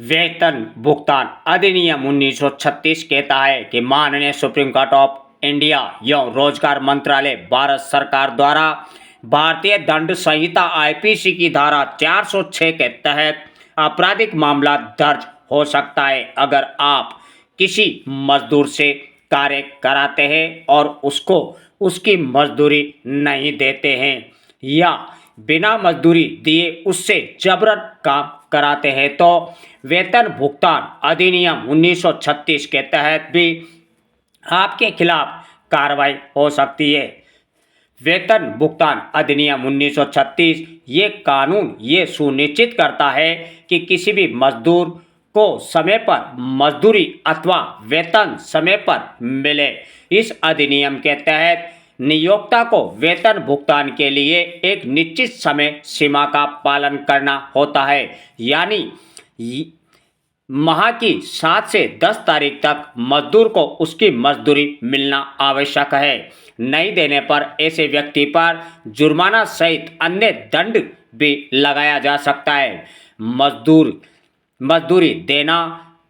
वेतन भुगतान अधिनियम 1936 कहता है कि माननीय सुप्रीम कोर्ट ऑफ इंडिया एवं रोजगार मंत्रालय भारत सरकार द्वारा भारतीय दंड संहिता आईपीसी की धारा 406 के तहत आपराधिक मामला दर्ज हो सकता है अगर आप किसी मजदूर से कार्य कराते हैं और उसको उसकी मजदूरी नहीं देते हैं या बिना मजदूरी दिए उससे जबरन काम कराते हैं तो वेतन भुगतान अधिनियम 1936 के तहत भी आपके खिलाफ कार्रवाई हो सकती है। वेतन भुगतान अधिनियम 1936 ये कानून ये सुनिश्चित करता है कि किसी भी मजदूर को समय पर मजदूरी अथवा वेतन समय पर मिले। इस अधिनियम के तहत नियोक्ता को वेतन भुगतान के लिए एक निश्चित समय सीमा का पालन करना होता है, यानी माह की 7 से 10 तारीख तक मजदूर को उसकी मजदूरी मिलना आवश्यक है। नहीं देने पर ऐसे व्यक्ति पर जुर्माना सहित अन्य दंड भी लगाया जा सकता है। मजदूरी देना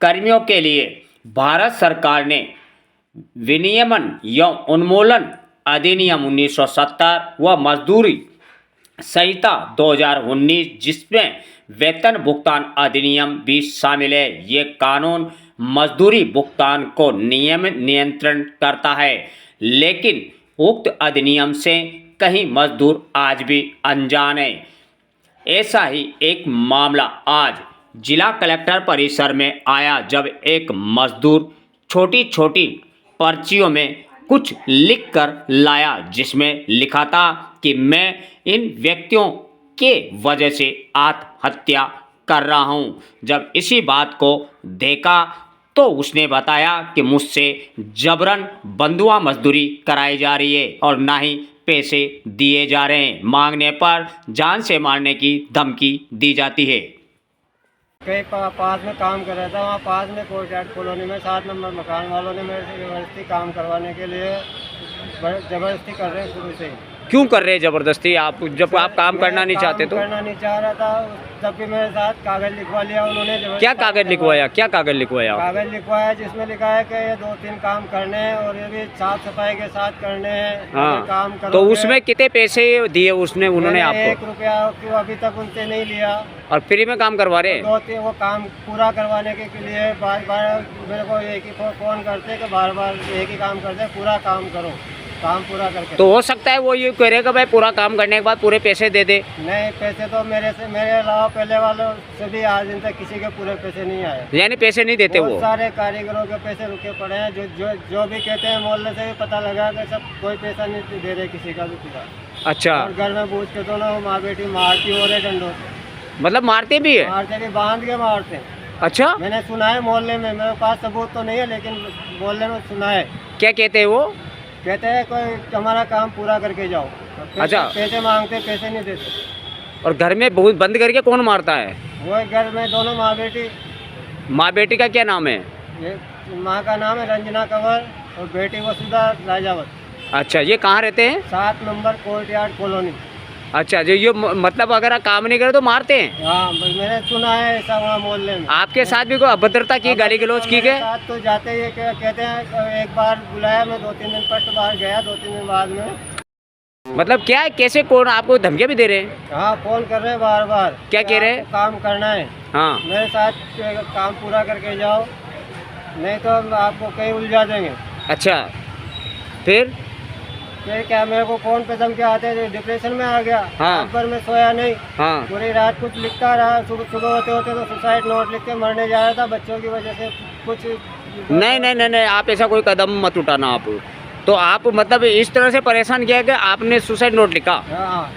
कर्मियों के लिए भारत सरकार ने विनियमन एवं उन्मूलन अधिनियम 1970 व मजदूरी संहिता 2019 जिसमें वेतन भुगतान अधिनियम भी शामिल है। ये कानून मजदूरी भुगतान को नियंत्रण करता है, लेकिन उक्त अधिनियम से कई मजदूर आज भी अनजान हैं। ऐसा ही एक मामला आज जिला कलेक्टर परिसर में आया जब एक मजदूर छोटी छोटी पर्चियों में कुछ लिख कर लाया जिसमें लिखा था कि मैं इन व्यक्तियों के वजह से आत्महत्या कर रहा हूं। जब इसी बात को देखा तो उसने बताया कि मुझसे जबरन बंधुआ मजदूरी कराई जा रही है और ना ही पैसे दिए जा रहे हैं। मांगने पर जान से मारने की धमकी दी जाती है। कहीं पास में काम कर रहा था, वहाँ पास में कोर्टयार्ड कॉलोनी में 7 नंबर मकान वालों ने मेरे से ज़बरदस्ती काम करवाने के लिए ज़बरदस्ती कर रहे हैं शुरू से ही। क्यों कर रहे हैं ज़बरदस्ती? आप जब आप काम करना नहीं चाहते तो? करना नहीं चाह रहा था तब भी मेरे साथ कागज़ लिखवा लिया उन्होंने। क्या कागज़ लिखवाया? क्या कागज़ लिखवाया? कागज़ लिखवाया जिसमें लिखा है कि ये 2-3 काम करने हैं और ये भी साफ सफाई के साथ करने हैं। हाँ, काम करो। तो उसमें कितने पैसे दिए उन्होंने आपको? 1 रुपया क्यों अभी तक उनसे नहीं लिया और फ्री में काम करवा रहे हैं? 2-3 वो काम पूरा करवाने के लिए बार बार मेरे को एक ही फ़ोन करते कि बार बार एक ही काम करते, पूरा काम करो, काम पूरा करके। तो हो सकता है वो ये कह रहे कि भाई पूरा काम करने के बाद पूरे पैसे दे दे। नहीं, पैसे तो मेरे अलावा पहले वालों से भी आज दिन तक किसी के पूरे पैसे नहीं आए। यानी पैसे नहीं देते वो? सारे कारीगरों के पैसे रुके पड़े हैं। जो भी कहते हैं मोहल्ले से भी पता लगा कि सब कोई पैसा नहीं दे रहे किसी का भी पूरा। अच्छा। और घर में पूछ के तो ना माँ बेटी मारती हो रहे डंडों से। मतलब मारते भी है? मारते भी, बांध के मारते हैं। अच्छा, मैंने सुना है मोहल्ले में, मेरे पास सबूत तो नहीं है लेकिन मोहल्ले में सुना है। क्या कहते हैं वो? कहते हैं कोई हमारा काम पूरा करके जाओ। अच्छा। पैसे मांगते, पैसे नहीं देते। और घर में बहुत बंद करके कौन मारता है? वो घर में दोनों माँ बेटी। माँ बेटी का क्या नाम है? ये माँ का नाम है रंजना कंवर और बेटी वसुधा राजावत। अच्छा, ये कहाँ रहते हैं? 7 नंबर कोर्टयार्ड कॉलोनी। अच्छा, जो ये मतलब अगर काम नहीं करे तो मारते हैं? हाँ, मैंने सुना है ऐसा वहाँ मोहल्ले में। आपके साथ भी कोई अभद्रता की, गाली गलौज की गए? साथ तो जाते ही कहते हैं। एक बार बुलाया, मैं 2-3 दिन फर्स्ट बार गया, 2-3 दिन बाद में। मतलब क्या है, कैसे कौन आपको धमकियाँ भी दे रहे हैं? हाँ, फोन कर रहे हैं बार बार। क्या कह रहे हैं? काम करना है, हाँ, मेरे साथ काम पूरा करके जाओ, नहीं तो हम आपको कहीं उलझा देंगे। अच्छा, फिर क्या मेरे को फोन पे धमकी आते हैं, डिप्रेशन में आ गया। हाँ। पर मैं सोया नहीं, हाँ, पूरी रात कुछ लिखता रहा। सुबह होते होते तो सुसाइड नोट लिख के मरने जा रहा था बच्चों की वजह से। कुछ नहीं, आप ऐसा कोई कदम मत उठाना। आप तो आप मतलब इस तरह से परेशान किया कि आपने सुसाइड नोट लिखा? हाँ,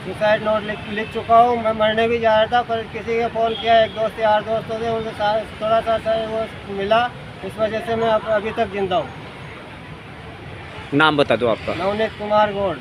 सुसाइड नोट लिख चुका हूँ। मैं मरने भी जा रहा था पर किसी के फ़ोन किया, एक दोस्त यार दोस्तों से, उनसे थोड़ा सा वो मिला, इस वजह से मैं अभी तक जिंदा हूँ। नाम बता दो आपका। नवनीत कुमार गौड़।